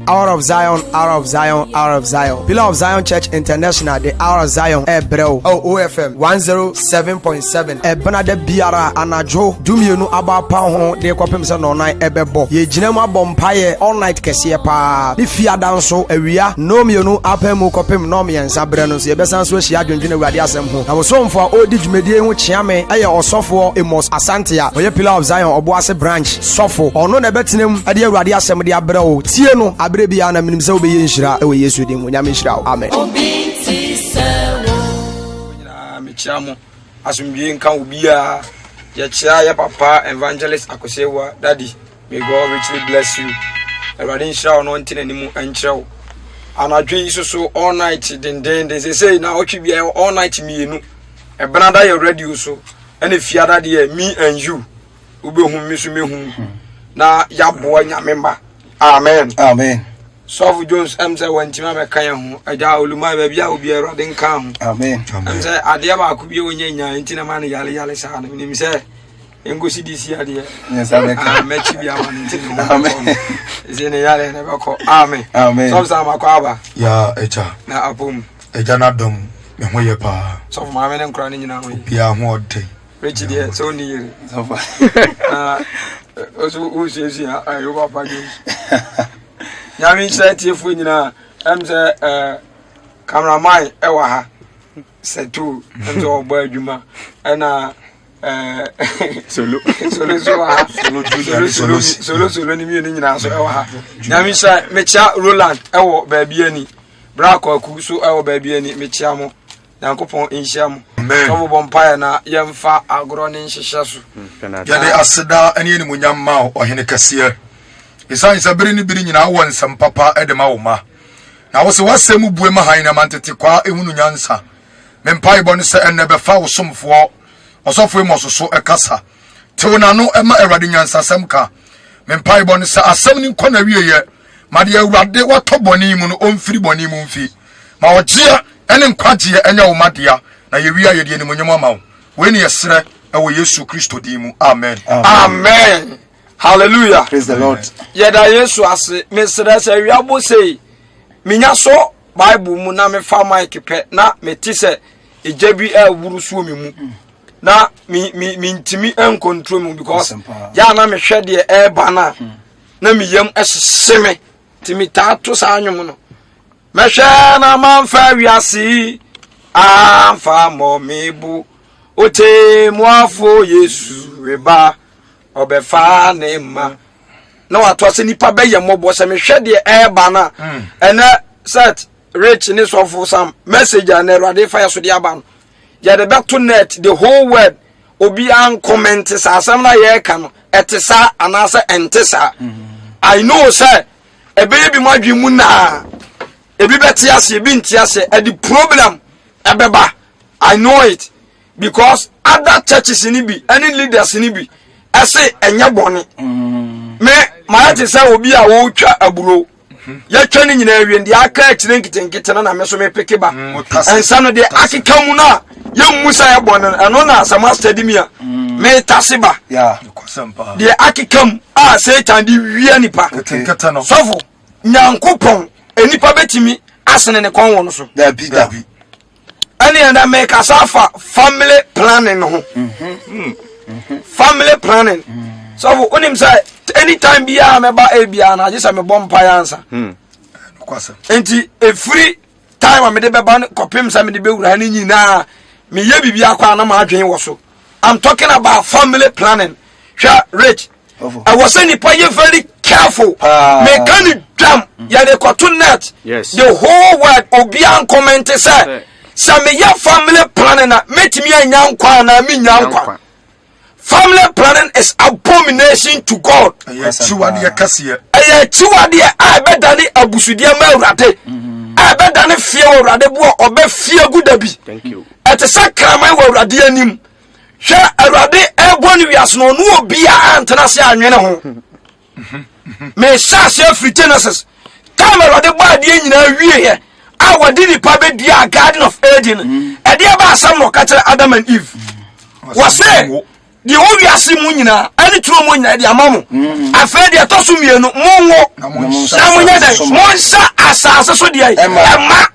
Hour of Zion, Hour of Zion, Hour of Zion. Pillar of Zion Church International, the Hour of Zion, Ebreo, OFM 107.7. Benade Biara, Anajo, Dumiunu Aba Pao, the Copimson online, Ebebo. Ye Jinema Bompaye, all night Cassia. If you are down so, Area, no Mionu, Apemu Copim, Nomi, and Sabrenos, Yebesan Swiss Yadun Radiasem. I was home for Odij Media, which Yame, Aya or Sofo, Emos Asantia, or your Pillar of Zion, or Boase branch, Sofo, or no Nebetinum, Adia Radiasem, the Abreo, Tieno, Abrebiana, Minimso be Inshra, away Yesudim, Yamishra, Amen. Michamo, as we being can be a Yachia, Papa, Evangelist Akosewa, Daddy, may God richly bless you. A radin shall not anymore and show. And I dream so all night, then they say, now what you be all night me, a banana already so. And if you are dear, me and you, Ube whom miss me whom. Now, ya boy, ya member. Amen. Amen. So Jones, I'm saying when Timama Kayan, I doubt my baby, I will be a riding come. Amen. I'm saying, I dear, could be when you're in Tinamani Yali Yalisan, and him say, and go see this year, dear. Yes, I met you. Amen. Is in a yard never call. Amen. Amen. Some Samakaba. Ya, Echa. Now, a boom. Ejanadom, Mehoyapa. Some mamma and crying in our way. Ya, more day. Richard, dear, so near. Who says here, I over Yami said, if we know, I'm the cameraman, Ewaha, said two, and so boy, Juma, and Solo, Yami said, Mecha Roland, Ewo, baby, any Braco, Kusu, our baby, any Mechamo, Yankopon in Sham, Over Bompire, Yam Fa, Agron in Shishasu. Yade Asada, and Yen Mao or Hennecasia. Besides, a bring in our one some papa Edemauma. Now was what same Buema Haina Mantequa, Emunyansa. Mempai Bonisa and never foul some for or so famous so a casa. Tona no Emma Eradinansa Samka. Mempai Bonisa are summoning Conaria. Madia Rade what Tobonimun on free bonimun fee. Mawajia and Enquatia and your Madia. Now you rear your Yenimama. When you say, our Yesu Christo Dimu. Amen. Amen. Hallelujah. Praise the Lord. Yeda Yesu ase Mr. Say we abo say minya so Bible mu na me fa mic pe na me ti se ejebi wuru so me mu na mi ntimi en control mu because ya na me hwe de ba na me yam esese me timi ta to sa anwom no me hwe na man fa wiase amfa mo mebu ote mu afo Yesu reba obefa ne ma na wato ase nipa be ye mobo se me hwe de eba na ene set rich ni so for some message and Erade fire so de aba no ye de back to net the whole word obi an comment sa asem na ye ka no etesa anase entesa I know say ebe bi madwi mu na ebi beti ase ebi nti ase e the problem ebeba I know it because other churches ni bi any leaders ni bi ase enya bone me ma te say obi a wo twa aburo ya twa ni nyina awie ndi aka akire nkitenkite na me so me peke ba ensa no de akeka mu na ye musa ya bone eno na asama study a me tase ba ya kosempa de akekam a Satan di wie nipa nkete no sofo nyankopon enipa betimi asene ne kon wo no so da bi ani anda make asafa family planning no family planning so onim say anytime bia me ba e bia na just me bomb pa answer kwasa enti e free time me de be ba kopim say me de be wura ni nyina me ye bibia kwa na ma adwen wo so I'm talking about family planning rich I was saying nipa ye very careful me can jam ya de koto net the whole world obi an comment say me ye family planning na metimi anya nkwa na me nya nkwa. Family planning is abomination to God. Yes, chiwade yakase. Chiwade a bedani abusudie ma urade. A bedani fie urade bo obe fie gudabi. Thank you. Ete sakraman wa urade anim. Hwe urade eboni wiase no no obi a antena se anwene ho. Me shase free Genesis. Come urade bo ade nyina wie he. A wadi ni pa be dia Garden of Eden. E dia ba asam no ka kire Adam and Eve. Was say di o wiase mu nyina ani turo mu nyina di amamu afa di atoso mienu monwo na munya dai monsa asase so di ai ema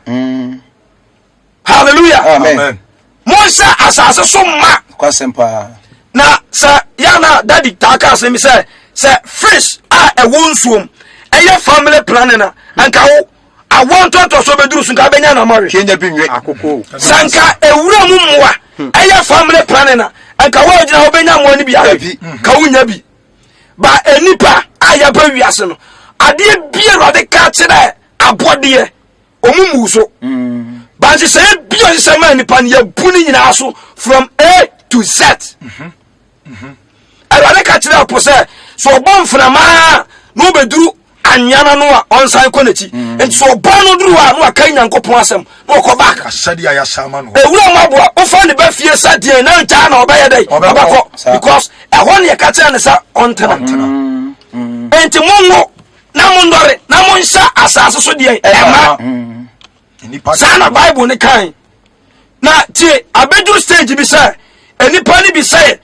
hallelujah Amen. monsa asase so ma Kwasempa. na sa yana daddy taka se mi say fish a wonsuom eye family planning na anka wo awon to so beduru sun ka benya na mari Kenya binwe akoko. sanka ewura mu mwa eye family planning na anka wo gina wo benya mo ni bi abi ka wunya bi ba enipa aya ba wiase no ade bia rade ka kire abode omumu so ba se bia se ma enipa ne ya buni nyina so from A to Z rade ka kire apo se so bon frama no beduru anyana no a onsan konachi enti so bon no duru a no aka nyankopon asem no ko back asadi aya sama no ewura maboa o fa ne ba fie sadie na ncha na obeye dai obako because e ho ne ka kire ne sa ontena enti monwo na mondore na monsha asase so die ema enipa sana bible ne kan na tie abeduru stage bi say enipa ni bi say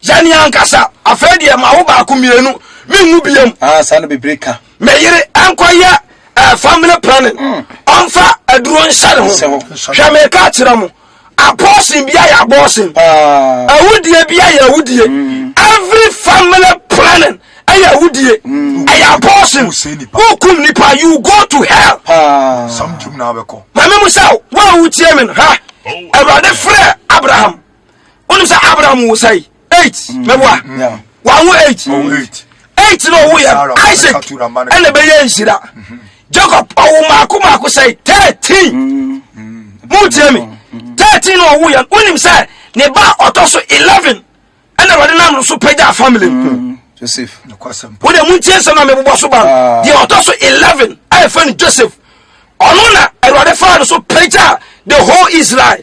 yani ankasa afedie ma wo ba ko mienu minwu biem Sana be breaker. meyere ankoya family planning onfa aduro nshare ho hwa me ka kire mo apostle bia ya apostle awudie bia ya awudie every family planning aya awudie aya apostle who kum nipa you go to hell some jum na abeko mama musa wa wutie men ha awade frɛ Abraham onu sa Abraham wo sai 8 mebwa wa wo 8 8 no wo ya Isaac ene be ye nshira Jacob owo mako say 13 mutie me 13 no wo ya onim say ne ba otoso 11 ene wade nam so pagya family Joseph. no kwasem wo de mutie se na mebobɔ so ba de otoso 11 I fan Joseph ono na erode fa so pagya the whole Israel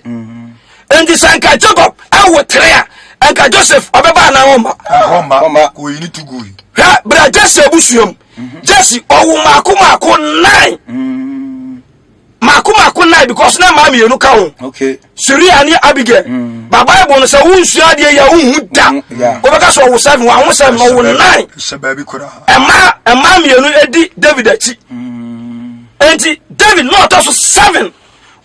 and the sanka Jacob awo trea anka Joseph obeba na woma Roma ko yini tugui ha bra Jesse abusuam Jesse owo mako 9 mako 9 because na mama yenu ka ho Okay. Syria ni Abigail ba Bible no say wonsu ade ya unhu da obeka so wo 7 wa ho 7 no wo 9 se ba bi kura ema yenu edi David achi enti David no to so 7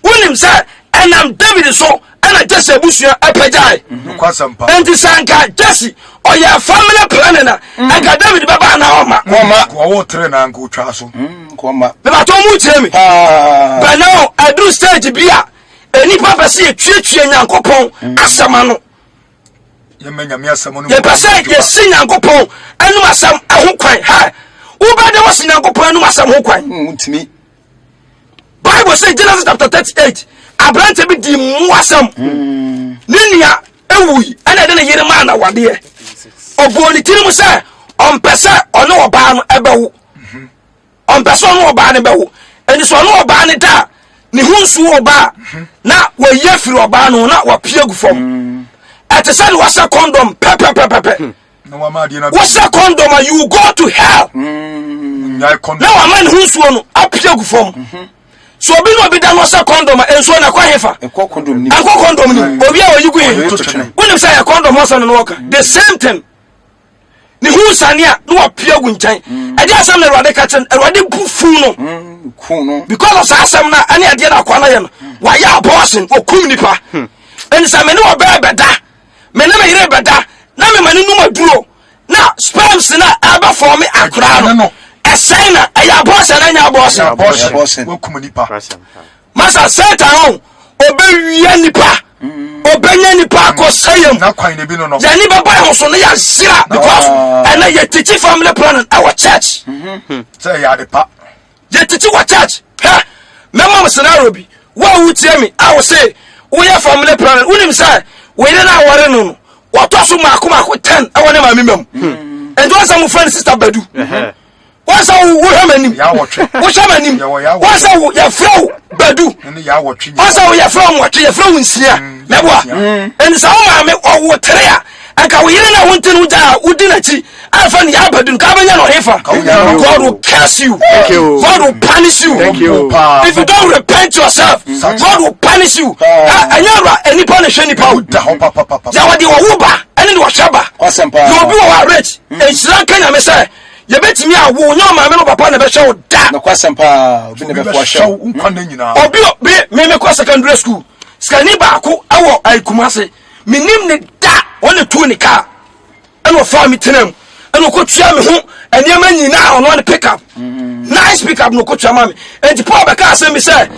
wonim say enam David so ana Jesse abusua apagyae no kwasem pa enti sanka Jesse oya family planning na aka David baba na oma ko wo tre na nko twa so Kwama. me ba to mu kire me but now I do stage bia eni papa se twetwe nyankopon asama no ye menya me asam no ye pese ye si nyankopon anu asam ho kwan ha wo ba de wo si nyankopon anu asam ho kwan Mutimi. Bible say Genesis chapter 38 Abraham bi di mu asam ninia ewui ana de ne yere ma na wade oboni tiri mu say on pese ono oba no ebewo on pese ono oba ne bewo eni so ono oba ne da ne hunsu oba na wo yefiri oba no na wo pie gu fom atese wo sa condom pepe no wa ma die na wo sa condom you go to hell nyai kon na wa man hunsu no apie gu fom so obi no obi da no sa condom enso na kwa hefa Ekọ condom ni. akọ condom ni obi a oyigu hin wonim say ya condom ho so no work the same thing ni hu sania no apia gu ntan ade asem na Erade ka chen Erade bufu no Ku no. because of asem na ane ade na kwa na ye no wa ya abortion okum nipa en sa me ne oba beda me ne me yire beda na me mani numa duro na sperms na aba for me akra no esena aya abortion na nya abortion wo kum nipa masa Satan on obewie nipa obenya nipa ko sayem na kwan ne bi no yani baba ho so no ya sira because and ye teach family planning our church say ya de pa ye teach our church ha mema scenario bi wa wutie me I will say we are family planning unim say we dey na ware no what to so mako 10 awone ma memam and one some friend sister Badu what's how we have manim ya wotwe what's how manim what's how ya flow Badu ne ya wotwe what's how ya flow what ya flow nsia meboa and so ma me owo tere a anka we yire na wonte no ja udinachi funny abadun kabanya no hefa. God will curse you. God will punish you. If you don't repent yourself, God will punish you. Anyara any punish any power. Zawadi wa uba any wa shaba. You be wa rich. E Sri Kenya me say ye betimi awo nyo ma me no papa na be show da. No kwasem pa obi na be fo show nkwane nyina. Obi me kwa secondary school. Skani ba ko awo aikumase. Minim ne da woni tu ni ka. Eno fa mi tenam. Eno ko tua me ho enema nyina ono ne pick up. Nice pick up no ko tua ma me. Enti Paul be ka say me say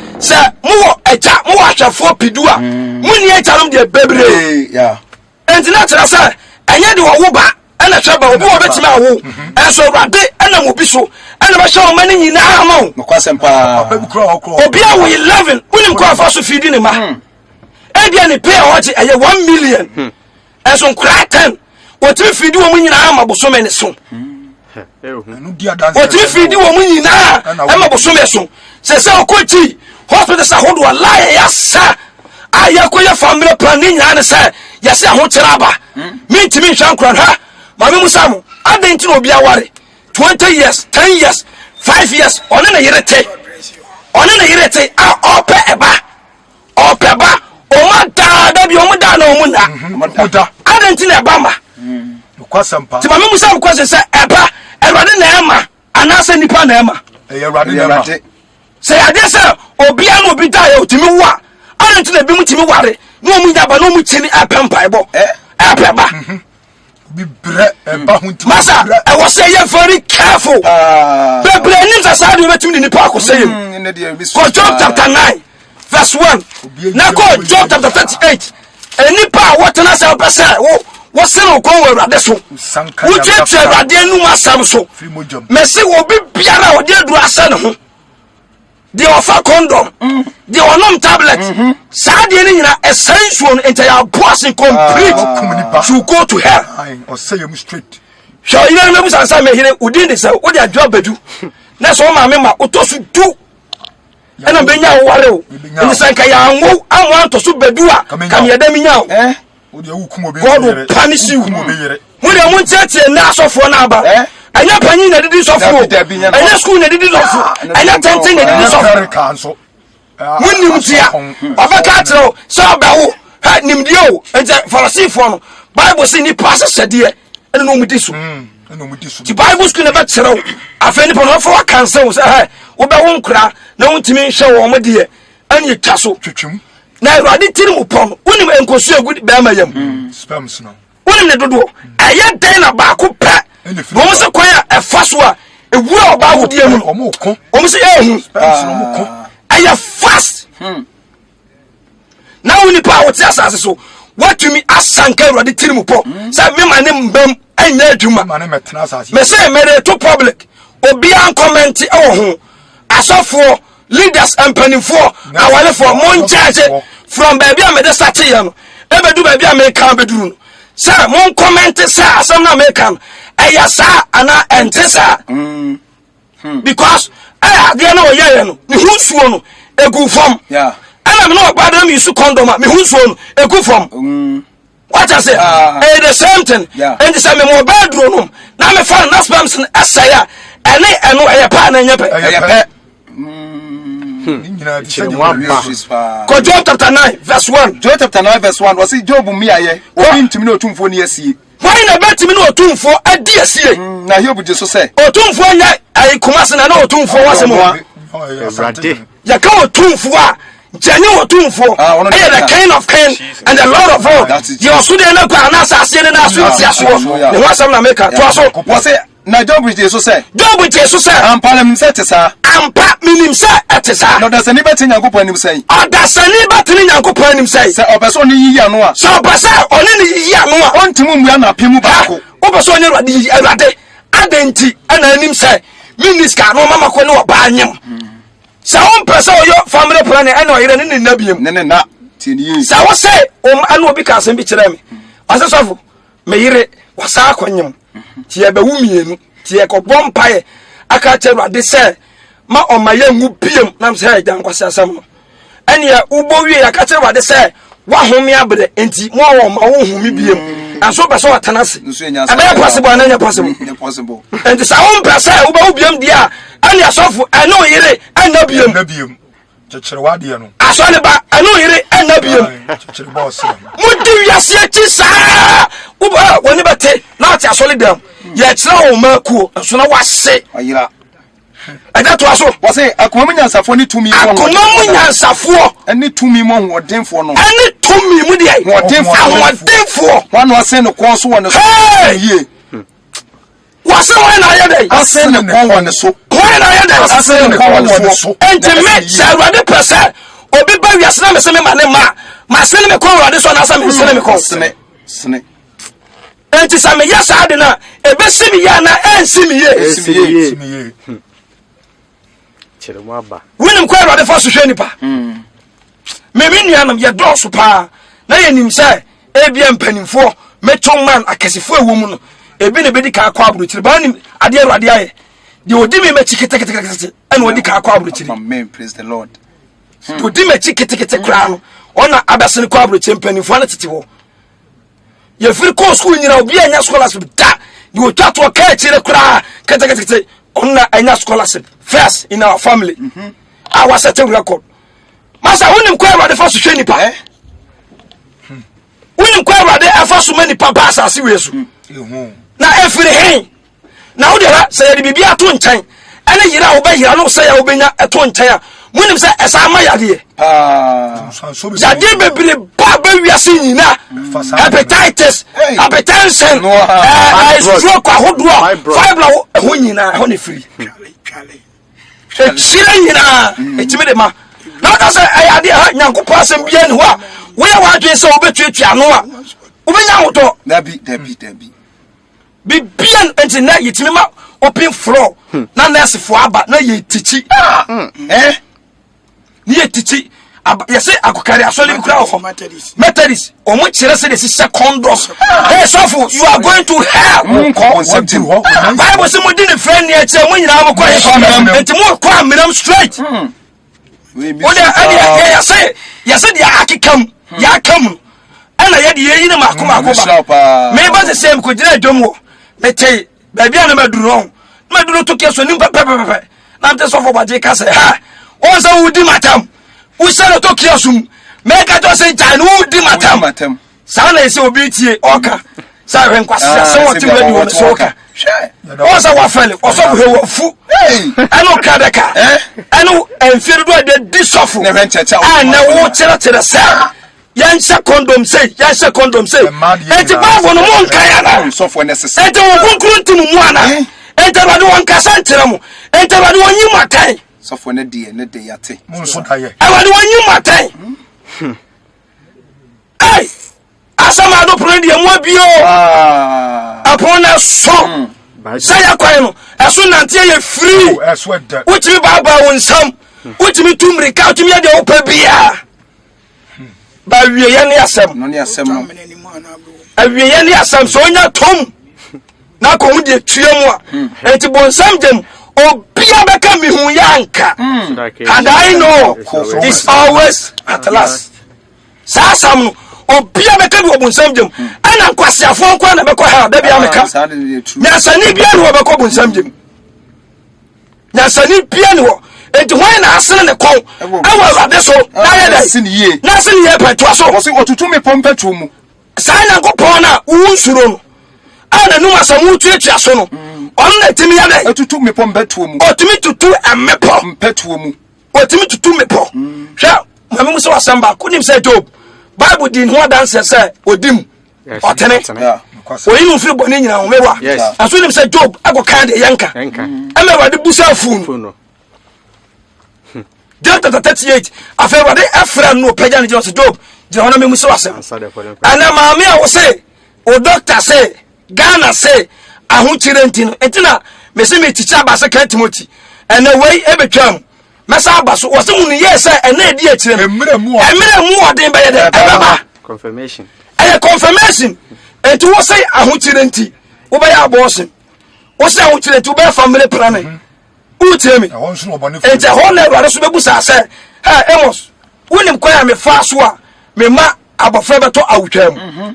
mo wo eja mo wa hwafo pidu a. Mo ni eja nom de bebre. Yeah. Enti na tira say enye de wo ba ana twaba obi wo betimi awo. Enso rade ana mo bi so. Ana ba shawo mani nyina ama. No kwasem pa. Obi a wo 11 unim ko afa so feed ni ma. Ebia ni pay what eye 1 million. Enso nkra 10. Otiri feed wo nyina ama bosome ne so. Otiri feed wo nyina ama bosome so. Se okochi hospital sa hodo lie ya sa. Ayakoya family planning nyina ne sa. Yase ahokyera ba. Me ntimi nhwa nkran ha. Mame musamu adenti no obi aware 20 years 10 years 5 years one na yerete ope eba o mata da bi o mu da na o mu na adenti na eba ma Kwasampa ti mame musamu kwase se eba erade na ema anase nipa na ema erade na ema se ade se obi an obi da ya otimi wa adenti na bi mu timi ware no mu nya ba no mu timi apempa ebo apeba Masa, I was saying very careful. The brains are sad with me in the park was saying. Job chapter 9, verse 1. Now go Job chapter 38. And Nipa, what an answer, what's so going at this one? Would you say that they knew my Samso? Messi will be Piara or dear Duasan. They offer condom. They are non tablets. Sadina essential entire person complete to go to hell. Or say you straight. Shall you remember some here who did this? What their job do? That's all my member. Otosu do. And I'm being now. And it's like I want to sub bedua. Come here, Demina. God will punish you. When you want to nash off one hour. And you're paying the dish of food. And you're school the dish of food. And you're tempting the dish of council. When you see of a cattle, so about had Nimdio and for a sea form. Bible saying he passes a dear and no with this one. The Bible's going to bet so. I've any upon for a council. Say, what I won't cry, no one to me show on my dear. And you castle. Now I did tell him upon when you and consider good Bamayam. Spams now. When you do, I yet then a back up pat. Once acquire a fast one, a war about the Omoko. Almost I am fast. Now when the power tells so, what to me as Sanka or the Tilimupo, say me my name Bem and Neduma. Me say made to public or be uncommented oh as of for leaders and penny for our for mon charge from baby I made a satian. Ever do baby I make come bedroom. Sir, mon comment sir, some na make come. Ayasa ana entesa because they know yeah no me hu suo no egu fom yeah ana me no bad am use condom me hu suo no egu fom what I say the same thing and the same mo bedroom na me fa na spams asaya eno pa na nya pe Job chapter 9 verse 1 Job chapter 9 verse 1 was it Job mi aye obi ntimi na otumfo ni asie why na bet me no otumfo adi asie na he obuje so say otumfo nya ai kumase na otumfo wasemo ya ka otumfo a janye otumfo e the king of kings and the lord of all you so dey na kwa na asase ne na so tiaso ne wasam na make to so was it na Job je so say ampalem say tesa ampa minim say etesa no dasani beti nyankopon anim say odasani beti nyankopon anim say say obeso ni yiyi anu a so obeso oni ni yiyi anu a ontimu mu ya na pemu baako obeso ni awade adenti ana anim say minister no mama ko ne oba anyem say on person yo family planning ana oyire ne nabiem ne na tieni say wo say ana obi ka asem bi kire me asesofo me yire wasa akonyem tie ba wumienu tie ko bompae aka cheru ade se ma omaye ngu piem nam se dan kwase asam no ene ya ubo wie aka cheru ade se wa home abre enti mo wo ma wo humi biem and so person atanase ebe possible and possible and the sound person uba ubiam dia and yasofu eno yire anabiam chechirewade no asole ba eno yire anabiam chechireboss mudi wiase ti saa uba woni bete na ati asole dem ye kire o makuo so na wase ayira ada to aso wase akoma nyansafo ni tumi mo akoma mu nyansafo ani tumi mo hodenfo no ani tumi mu de hodenfo wano ase no kon so wona so ye wase wona ya dey ase no kon wona so wona ya dey ase no kon wona so entime sarwade pese obi ba wiase na mese me mane ma se ne me kon wade so na asa me se ne me kon sene enti sa me yasa ade na ebesi mi ya na ensi mi ye Chirumaba. Winning quite rather for Sushanipa. Meminianum, your door super. Na yenim say, ABM penning for Metro man, a Cassifo woman, a been a bedica quabruch, Banim, Adia Radia. You would dimmy a ticket and what the car quabruch. Amen, praise the Lord. To dim a ticket crown, honor Abasan quabruch and penning for an your free course school, you know, be a scholars with that. You would talk to a catch in a cry, category. On a scholarship first in our family. I was setting record. Master, when you inquire about the first training pa, when you inquire about the first so many papas are serious. Now every hey, now they are say the baby at 1 time, and then you know obey you no say obey at 1 time. When you say as I my idea, Jadi baby baba we are seeing now. Hepatitis, hypertension, stroke, fiber, honey free. It's me, ma. Not as I idea, young person be anywhere. Where are you so between Chanoa? Ubenato, Debbie. Be bien and now it's me open floor. None less for but no ye teach. Near teach. Yes, I could carry a solid crowd for Methodist. Or much less than second dose. Hey, Sofu, you are going to hell. Bible someone didn't friend yet. When you have a question, and tomorrow, crime, madam, straight. Yes, said, ya come, ya come. And I had the end of my maybe the same could do more. Let's say, baby, I never do wrong. My do took us a new pepper. Not just over what they can say. Also, would do my time. We sell a Tokyo, make a dozen time, who did my time. Sana is obedient, Oka. Siren was somewhat to ready on the soca. Also, our fellow, also who were fool. I know Kadaka, I know, and feel the dish off. I know what to the cell. Yansa condom say, and the bar on one Kayana, software necessary. And the one to Mwana, and the one Casantramo, and the one you might. So for ne day yate. I want you matai. Hey, asama do pray dey mo bio. Upon a song. Say akwano, aso nante ye free. Which me baba won sam. Which me tumri ka, which me dey opa bia. Ba wie ye ne asem. No ne asem no. Awie ye ne asem so nya tom. Na ko hu dey tuam a. Enti bonsam dem Obia beka mi hu yanka. And I know it's always at last. Sasam Obia beka bi obunsam dem. Ana kwasiafo kwa na beko ha da bia meka. Nyasani bia no beko obunsam dem. Nyasani bia no. Enti hwan na asene ne kon. Awa ade so. Na ye dai. Na sini ye peto so. Wo se otutu me pompetu mu. Sai na nkopon na unsuro no. Ana numa samu tuatua so no. On na timi ya dai. Otutu me pompetu mu. Otimi tutu emepo. Mpetu mu. Otimi tutu mepo. Hwa, mama mu so asamba, kunim say Job. Bible din ho dance say odim. Otene. Oyi no free boni nyina ho mewa. Aso nim say Job agokan de yanka. Emewa de busa fun. Job 38 afewa de afra no pagya ne Job. Job na memu so asem. Ana maami a wo say, o doctor say, Ghana say, ahu chirenti no. Entina me se me teacher ba se kan Timothy. Ene wey ebetwam. Mesa abaso wo se unu ye say ene edi akire. Emre mu odin ba ye de ebaba. Confirmation. Confirmation. Enti wo say ahu chirenti. Wo ba ya abortion. Wo say ahu chirenti wo ba family planning. Utemi. Enti ho na Awurade so bebusa say, "Ha Amos, wonim kwa ya me fa so a me ma abofra beto awutwam."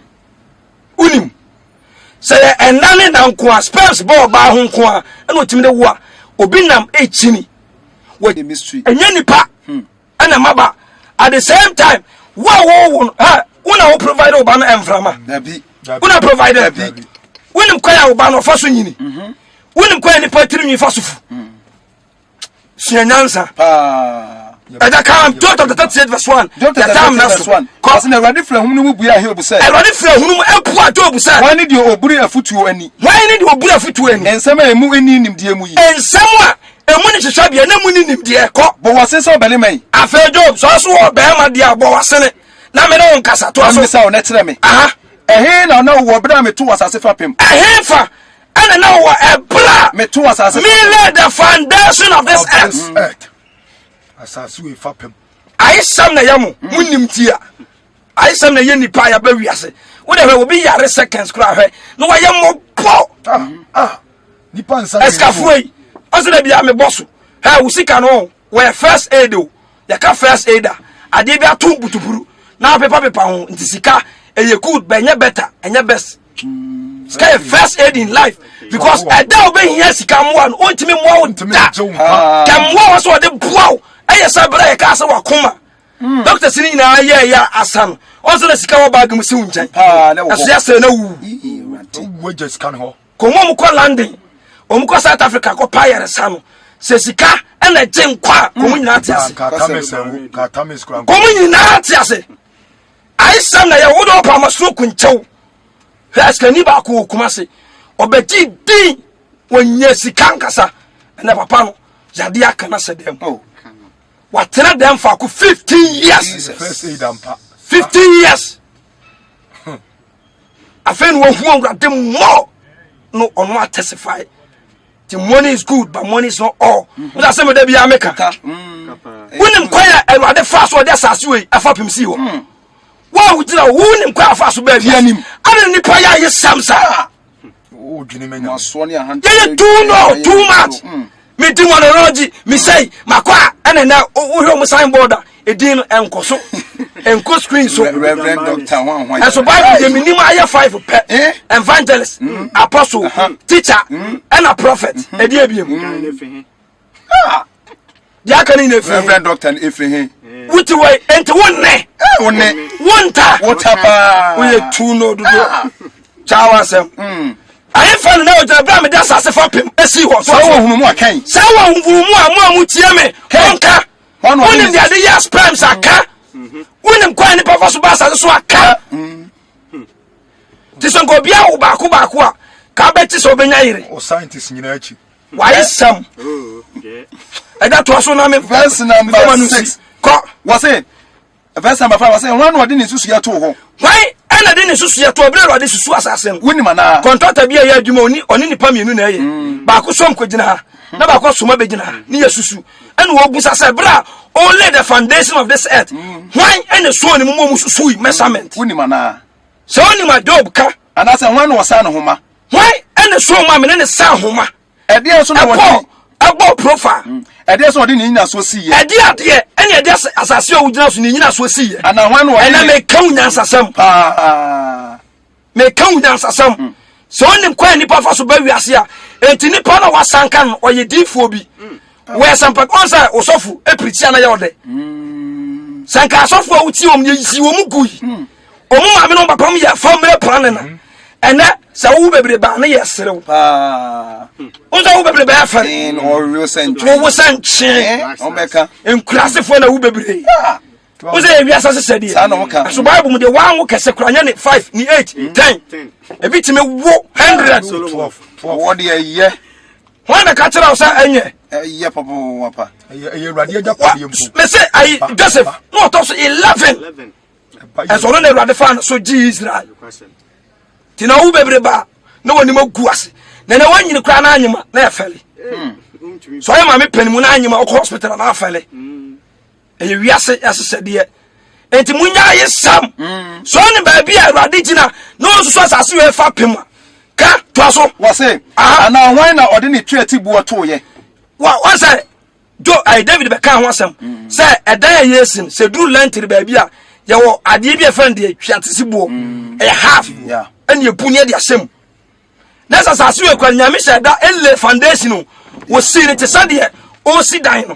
unim say enane na nko a spells ball ba ho nko a na otimi de wo a obi nam echini what the mystery enye nipa ana maba at the same time wo una provide oba na emframa nabi una provide unim kwaya oba no fa so nyini unim kwaya nipa tiri nyi fa so fu Sianyansa. Eda kam John chapter 38 verse 1. John chapter 38 verse 1. Cause na Awurade fra hunu mu bua he obusa. Awurade fra hunu mu epu ato obusa. Why need you oburi afutuo ani? Why need you oburi afutuo ani? Ensem a emu ani nimde emu yi. Ensem a emu ni hwehwa bia na mu ni nimde ekọ. Bo wase so bele man. Afa Job so so be ma dia bo wase ne. Na me no nkasa to so. Amisa o na tere me. Aha. Ehe na wo bra me to wasase fa pem. Ehe fa. And now ebra me to wasase. Me lay the foundation of this earth. Asase we fa pem. I sam na yamu munim tia. I sam na ye nipa ya ba wiase. Wo de we obi yare seconds kra hwe. No wa ye mo bo. Nipa nsa. Eskafui. Oso na bia me bosso. Ha wo sika no we first aid o. Ya ka first aider. Ade bia to butuburu. Na pepa ho nti sika eye good be nya better, enya best. Sky first aid in life because I don't be here sika mo an ontimi mo da. Kam wo so de buaw. Aye sabra e ka se wakoma. Doctor sini na aye ya asan. Onso na sika wo bag mu si unchen. Aso ya se na wu. Wo just kan ho. Komo mu ko landing. O mu ko South Africa ko payere sano. Se sika na je nkwa komo nyina atiase. Ka tamis kran. Komo nyina atiase. Aye sam na ya wo do pa masro kunchew. Eske ni ba ko kuma se obeti din wonye sika nkasa na papa no yade aka na se dem watena dem fa ko 15 years First aid ampa 15 years afen wo hu awrade mo no ono testify the money is good but money is not all we say me da bia meka wonim kwaya awrade fa so de asase we afa pemsi ho wa wudira wonim kwa afa so ba bia nim ana nipa ya ye samsa o dwene menya so ne ahanta ye too much me di monology me say makwa ana na wo mu sign board edin enkoso enko screen so Reverend Dr. Wanwan and so Bible the minimum aye 5 per evangelist apostle teacher and a prophet edi ebiem dia kan ni efi Reverend Dr. Efrehin wuti way enti wonne wonta wotapa we too no do chawa sem aye fan na o jara bra me da sase fa pem esi ho so wo hunu mu akan sa wo hunu mu amu tie me honka wonim dia de yes sperms aka wonim kwa ni papa so ba sase so aka tisongo bia wo ba ko a ka beti so benya yire o scientist nyina achi why sam eda to so na me verse number 6 ko was it verse number 5 was it one word ni susu ya to ho why ana de ni susu ya to obere wade susu asase no woni mana contractor bia ya adwuma oni nipa mienu na eye ba ko som ko gina ha na ba ko soma be gina ha ni ya susu ana wo busa se bra only the foundation of this earth why ana so ni mo susu measurement woni mana so ni ma Job ka ana se one was an homa why ana so ma me ne sa homa e de so na wodi abo profile ade so de ni nyina so si ye ade ene ade asase o wudina so ni nyina so si ye ana hwan wo ena me kan nyansasam me kan nyansasam so onim kwa nipa fa so ba wiase a enti nipa na wasanka no oye difo bi we sampa onsa osofu epritia na ye ode sanka osofu a wuti om ye si wo mugui omu ma me no papa m ye family plan na ena sa wo bebre ba na ye serew onza wo bebre ba fa in or real century wo sanche omeka enkurasefo na wo bebre wo say wi asase sedi sa na woka so bible mu de wan wo kese kuranya ne 5 ni 8 10 ebi time wo 100 12 what the ye wan na ka tira osa enye ye papa wapa ye rade aja kwade mpo me say I Joseph no to so 11 and so no na rade fan so ji Israel tina wo bebre ba na woni magu ase na wanyini kra na anyima na efele so ya ma me panimu na anyima okọ hospital na afele eye wiase asesede enti munya ye sam so ne ba bia Awurade gina no so asase we fa pema ka to so wase ana hwan na ode ne twati buo to ye wa say David be kan ho asem say edan ye yesin se duru lentiri ba bia ye wo ade bia friend ye twatisi buo e half ɛne epu ne de asɛm na sasase we kwa nyame hyɛ da ele foundation wo si ne te sade o si dan no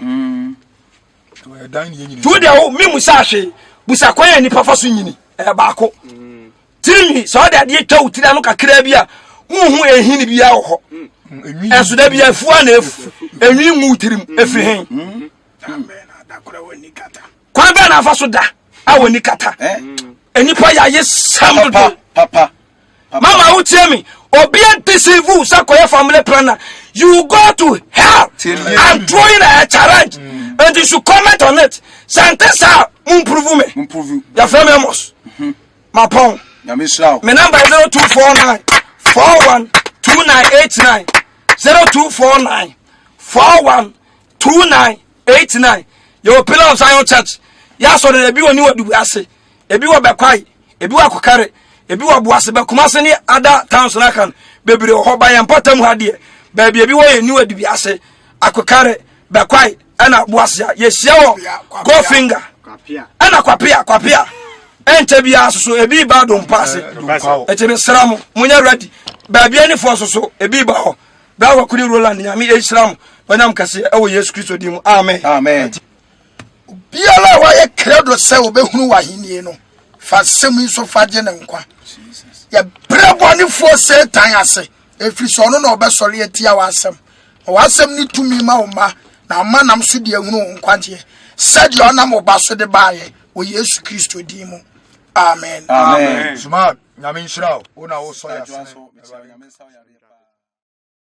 tu de o mimu sa hwe busa kwan ni papa so nyini baako timi so de ade twa utira no kakra bi a hu ehini bi a ho enso da bi afu a na efu enwi nwu utirim efiri hen amen adakora woni kata kwa be na afa so da a woni kata enipa ya ye sam papa mama utie me obi antisivu sakoye family planner you go to hell and throwing a challenge and you should comment on it santesa improve me ya famous my pon ya misrao my number is 0249 412989 0249 412989 your Pillar of Zion Church ya so de bi woni wadu ase ebi wo bekwai ebi wo akokare ebi wo boase be Kumase ni ada towns na kan bebere ho ba yan patam ha de ba bi ebi wo ye ni wadu bi ase akokare bekwai ana boase ye hia wo go finger ana kwapia ente bia so ebi ba do mpase ete be sram munya ready ba bia ni fo so ebi ba ho ba wa kuri Roland nyame e sram banyam kase e wo Yesu Kristo dim amen biala wa ye credo se obehunu wa henie no fa semi so fa je ne nkwa ya brebo ni fo Satan ase efiri so no na obesore etia wa asem ni tumi ma o ma na ma nam so de ehunu nkwaje said yo na mo ba so de baaye wo Yesu Kristo dim amen Suma nyame nhyira wo na wo so ya